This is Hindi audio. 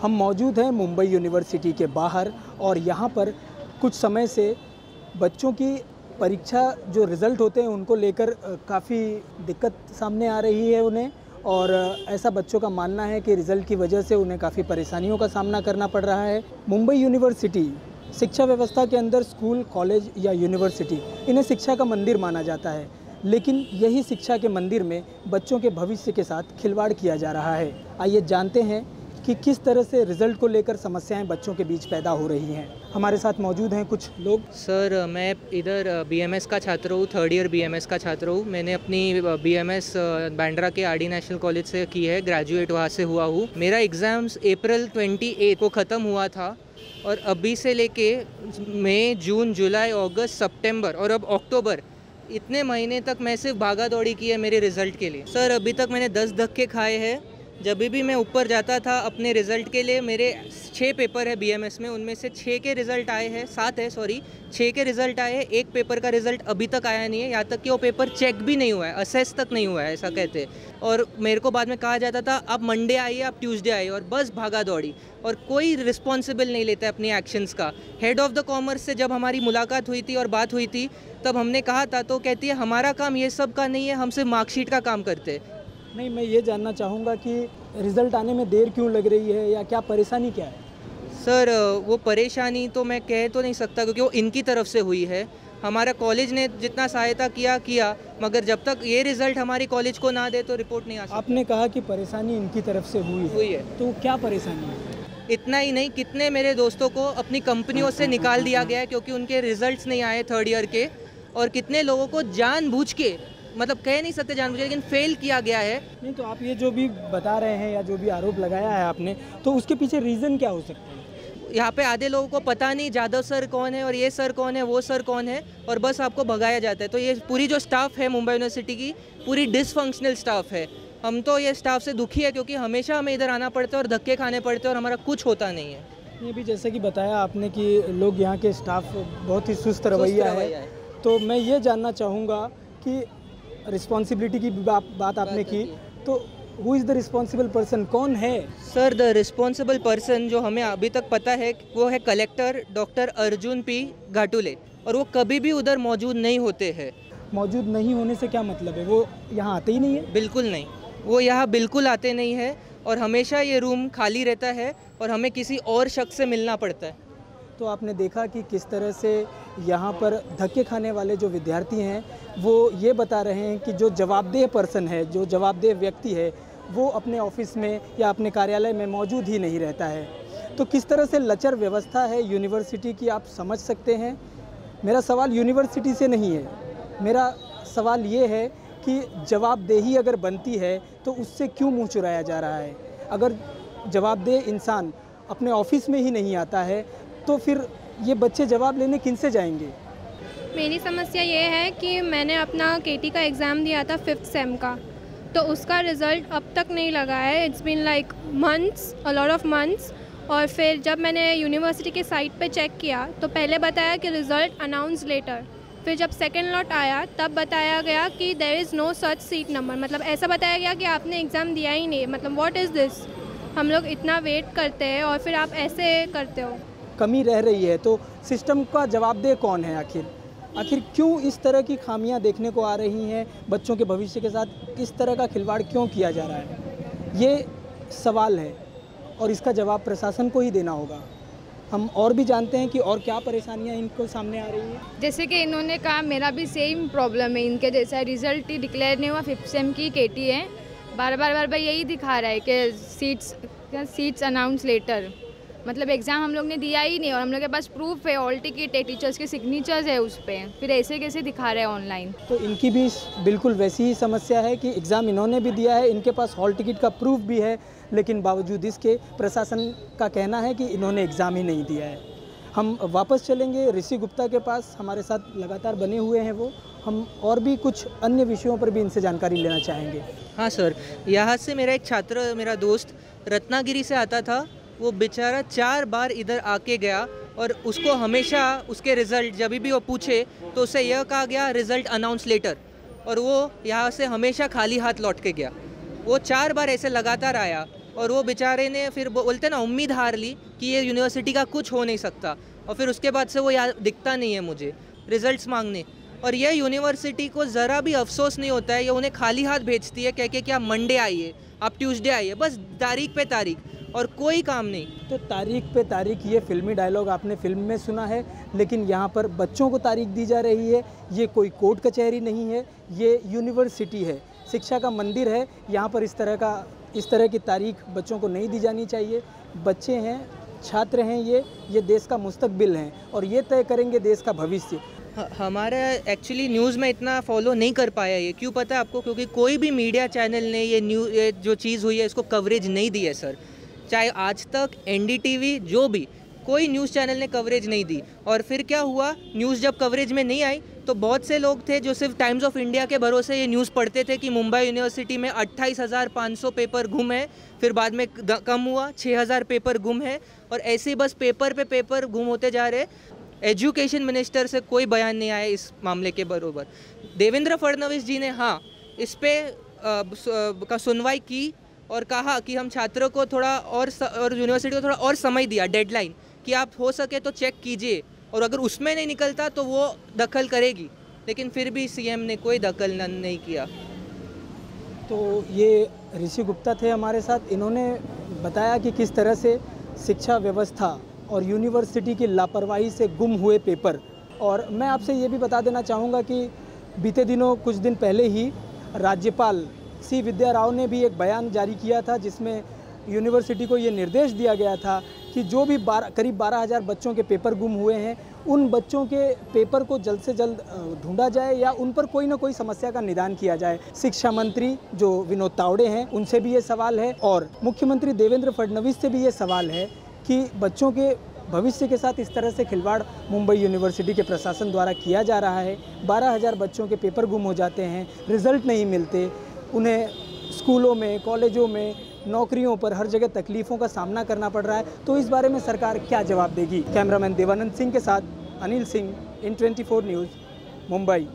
हम मौजूद हैं मुंबई यूनिवर्सिटी के बाहर और यहाँ पर कुछ समय से बच्चों की परीक्षा जो रिज़ल्ट होते हैं उनको लेकर काफ़ी दिक्कत सामने आ रही है उन्हें, और ऐसा बच्चों का मानना है कि रिज़ल्ट की वजह से उन्हें काफ़ी परेशानियों का सामना करना पड़ रहा है। मुंबई यूनिवर्सिटी शिक्षा व्यवस्था के अंदर स्कूल, कॉलेज या यूनिवर्सिटी इन्हें शिक्षा का मंदिर माना जाता है, लेकिन यही शिक्षा के मंदिर में बच्चों के भविष्य के साथ खिलवाड़ किया जा रहा है। आइए जानते हैं कि किस तरह से रिज़ल्ट को लेकर समस्याएं बच्चों के बीच पैदा हो रही हैं। हमारे साथ मौजूद हैं कुछ लोग। सर, मैं इधर बीएमएस का छात्र हूँ, थर्ड ईयर बीएमएस का छात्र हूँ। मैंने अपनी बीएमएस बांद्रा के आरडी नेशनल कॉलेज से की है, ग्रेजुएट वहाँ से हुआ हूँ। मेरा एग्ज़ाम्स अप्रैल 28 को ख़त्म हुआ था और अभी से लेके मई, जून, जुलाई, अगस्त, सितंबर और अब अक्टूबर, इतने महीने तक मैं सिर्फ भागा दौड़ी की है मेरे रिज़ल्ट के लिए। सर, अभी तक मैंने 10 धक्के खाए हैं। जब भी मैं ऊपर जाता था अपने रिज़ल्ट के लिए, मेरे 6 पेपर है बीएमएस में, उनमें से 6 के रिज़ल्ट आए हैं, 7 है सॉरी, 6 के रिज़ल्ट आए हैं। एक पेपर का रिज़ल्ट अभी तक आया नहीं है, यहाँ तक कि वो पेपर चेक भी नहीं हुआ है, असेस तक नहीं हुआ है, ऐसा कहते हैं। और मेरे को बाद में कहा जाता था आप मंडे आइए, आप ट्यूसडे आइए, और बस भागा दौड़ी, और कोई रिस्पॉन्सिबल नहीं लेता है अपनी एक्शंस का। हेड ऑफ़ द कॉमर्स से जब हमारी मुलाकात हुई थी और बात हुई थी, तब हमने कहा था, तो कहती है हमारा काम ये सब का नहीं है, हम सिर्फ मार्कशीट का काम करते हैं। नहीं, मैं ये जानना चाहूँगा कि रिज़ल्ट आने में देर क्यों लग रही है या क्या परेशानी क्या है? सर, वो परेशानी तो मैं कह तो नहीं सकता, क्योंकि वो इनकी तरफ से हुई है। हमारा कॉलेज ने जितना सहायता किया, मगर जब तक ये रिज़ल्ट हमारी कॉलेज को ना दे तो रिपोर्ट नहीं आ सकती। आपने कहा कि परेशानी इनकी तरफ से हुई है, तो क्या परेशानी है? इतना ही नहीं, कितने मेरे दोस्तों को अपनी कंपनियों से निकाल दिया गया है क्योंकि उनके रिजल्ट्स नहीं आए थर्ड ईयर के, और कितने लोगों को जानबूझ के, मतलब कह नहीं सकते जानबूझ के, लेकिन फेल किया गया है। नहीं, तो आप ये जो भी बता रहे हैं या जो भी आरोप लगाया है आपने, तो उसके पीछे रीज़न क्या हो सकता है? यहाँ पे आधे लोगों को पता नहीं जादव सर कौन है और ये सर कौन है, वो सर कौन है, और बस आपको भगाया जाता है। तो ये पूरी जो स्टाफ है मुंबई यूनिवर्सिटी की, पूरी डिसफंक्शनल स्टाफ है। हम तो ये स्टाफ से दुखी है क्योंकि हमेशा हमें इधर आना पड़ता है और धक्के खाने पड़ते हैं और हमारा कुछ होता नहीं है। ये भी जैसे कि बताया आपने कि लोग यहाँ के स्टाफ बहुत ही सुस्त रवैया है, तो मैं ये जानना चाहूँगा कि रिस्पॉन्सिबिलिटी की बात आपने की, तो who is the responsible person, कौन है? सर, द रिस्पॉन्सिबल पर्सन जो हमें अभी तक पता है वो है कलेक्टर डॉक्टर अर्जुन पी घाटुले, और वो कभी भी उधर मौजूद नहीं होते हैं। मौजूद नहीं होने से क्या मतलब है? वो यहाँ आते ही नहीं है? बिल्कुल नहीं, वो यहाँ बिल्कुल आते नहीं है, और हमेशा ये रूम खाली रहता है और हमें किसी और शख्स से मिलना पड़ता है। तो आपने देखा कि किस तरह से यहाँ पर धक्के खाने वाले जो विद्यार्थी हैं वो ये बता रहे हैं कि जो जवाबदेह पर्सन है, जो जवाबदेह व्यक्ति है, वो अपने ऑफिस में या अपने कार्यालय में मौजूद ही नहीं रहता है। तो किस तरह से लचर व्यवस्था है यूनिवर्सिटी की, आप समझ सकते हैं। मेरा सवाल यूनिवर्सिटी से नहीं है, मेरा सवाल ये है कि जवाबदेही अगर बनती है तो उससे क्यों मुँह चुराया जा रहा है? अगर जवाबदेह इंसान अपने ऑफिस में ही नहीं आता है तो फिर ये बच्चे जवाब लेने किन से जाएंगे? मेरी समस्या ये है कि मैंने अपना केटी का एग्ज़ाम दिया था 5th सेम का, तो उसका रिज़ल्ट अब तक नहीं लगा है। It's been like months, a lot of months. और फिर जब मैंने यूनिवर्सिटी के साइट पे चेक किया तो पहले बताया कि रिज़ल्ट अनाउंस लेटर, फिर जब सेकेंड लॉट आया तब बताया गया कि there is no such seat number, मतलब ऐसा बताया गया कि आपने एग्ज़ाम दिया ही नहीं। मतलब व्हाट इज़ दिस? हम लोग इतना वेट करते हैं और फिर आप ऐसे करते हो। कमी रह रही है, तो सिस्टम का जवाबदेह कौन है? आखिर क्यों इस तरह की खामियां देखने को आ रही हैं? बच्चों के भविष्य के साथ इस तरह का खिलवाड़ क्यों किया जा रहा है? ये सवाल है और इसका जवाब प्रशासन को ही देना होगा। हम और भी जानते हैं कि और क्या परेशानियां इनको सामने आ रही हैं। जैसे कि इन्होंने कहा, मेरा भी सेम प्रॉब्लम है इनके जैसा। रिजल्ट ही डिक्लेयर नहीं हुआ, 5th सेम की केटी है, बार बार यही दिखा रहा है कि सीट्स अनाउंस लेटर, मतलब एग्ज़ाम हम लोग ने दिया ही नहीं और हम लोग के पास प्रूफ है, ऑल टिकट है, टीचर्स के सिग्नेचर्स है उस पर, फिर ऐसे कैसे दिखा रहे हैं ऑनलाइन? तो इनकी भी बिल्कुल वैसी ही समस्या है कि एग्ज़ाम इन्होंने भी दिया है, इनके पास हॉल टिकट का प्रूफ भी है, लेकिन बावजूद इसके प्रशासन का कहना है कि इन्होंने एग्ज़ाम ही नहीं दिया है। हम वापस चलेंगे ऋषि गुप्ता के पास, हमारे साथ लगातार बने हुए हैं वो। हम और भी कुछ अन्य विषयों पर भी इनसे जानकारी लेना चाहेंगे। हाँ सर, यहाँ से मेरा एक छात्र, मेरा दोस्त रत्नागिरी से आता था, वो बेचारा 4 बार इधर आके गया और उसको हमेशा उसके रिज़ल्ट जब भी वो पूछे तो उसे यह कहा गया रिज़ल्ट अनाउंस लेटर, और वो यहाँ से हमेशा खाली हाथ लौट के गया। वो 4 बार ऐसे लगातार आया और वो बेचारे ने फिर बोलते ना उम्मीद हार ली कि ये यूनिवर्सिटी का कुछ हो नहीं सकता, और फिर उसके बाद से वो याद दिखता नहीं है मुझे रिजल्ट्स मांगने। और ये यूनिवर्सिटी को ज़रा भी अफसोस नहीं होता है, ये उन्हें खाली हाथ भेजती है कह के क्या मंडे आइए, आप ट्यूसडे आइए, बस तारीख पे तारीख और कोई काम नहीं। तो तारीख पे तारीख, ये फिल्मी डायलॉग आपने फिल्म में सुना है, लेकिन यहाँ पर बच्चों को तारीख दी जा रही है। ये कोई कोर्ट कचहरी नहीं है, ये यूनिवर्सिटी है, शिक्षा का मंदिर है। यहाँ पर इस तरह की तारीख बच्चों को नहीं दी जानी चाहिए। बच्चे हैं, छात्र हैं, ये देश का मुस्तकबिल हैं और ये तय करेंगे देश का भविष्य। हमारा एक्चुअली न्यूज़ में इतना फॉलो नहीं कर पाया ये, क्यों पता है आपको? क्योंकि कोई भी मीडिया चैनल ने ये जो चीज़ हुई है इसको कवरेज नहीं दी है सर। चाहे आज तक, NDTV, जो भी, कोई न्यूज़ चैनल ने कवरेज नहीं दी। और फिर क्या हुआ, न्यूज़ जब कवरेज में नहीं आई तो बहुत से लोग थे जो सिर्फ टाइम्स ऑफ इंडिया के भरोसे ये न्यूज़ पढ़ते थे कि मुंबई यूनिवर्सिटी में 28,500 पेपर गुम है, फिर बाद में कम हुआ 6,000 पेपर गुम है, और ऐसे ही बस पेपर पे पेपर गुम होते जा रहे। एजुकेशन मिनिस्टर से कोई बयान नहीं आया इस मामले के बरोबर। देवेंद्र फडणवीस जी ने हाँ इस पे का सुनवाई की और कहा कि हम छात्रों को थोड़ा और यूनिवर्सिटी को थोड़ा और समय दिया, डेडलाइन, कि आप हो सके तो चेक कीजिए, और अगर उसमें नहीं निकलता तो वो दखल करेगी। लेकिन फिर भी CM ने कोई दखल नहीं किया। तो ये ऋषि गुप्ता थे हमारे साथ। इन्होंने बताया कि किस तरह से शिक्षा व्यवस्था और यूनिवर्सिटी की लापरवाही से गुम हुए पेपर। और मैं आपसे ये भी बता देना चाहूँगा कि बीते दिनों कुछ दिन पहले ही राज्यपाल C विद्या राव ने भी एक बयान जारी किया था, जिसमें यूनिवर्सिटी को ये निर्देश दिया गया था कि जो भी करीब 12,000 बच्चों के पेपर गुम हुए हैं, उन बच्चों के पेपर को जल्द से जल्द ढूंढा जाए या उन पर कोई ना कोई समस्या का निदान किया जाए। शिक्षा मंत्री जो विनोद तावड़े हैं, उनसे भी ये सवाल है और मुख्यमंत्री देवेंद्र फडणवीस से भी ये सवाल है कि बच्चों के भविष्य के साथ इस तरह से खिलवाड़ मुंबई यूनिवर्सिटी के प्रशासन द्वारा किया जा रहा है। 12,000 बच्चों के पेपर गुम हो जाते हैं, रिजल्ट नहीं मिलते, उन्हें स्कूलों में, कॉलेजों में, नौकरियों पर हर जगह तकलीफ़ों का सामना करना पड़ रहा है। तो इस बारे में सरकार क्या जवाब देगी? कैमरामैन देवानंद सिंह के साथ अनिल सिंह, IN24 न्यूज़, मुंबई।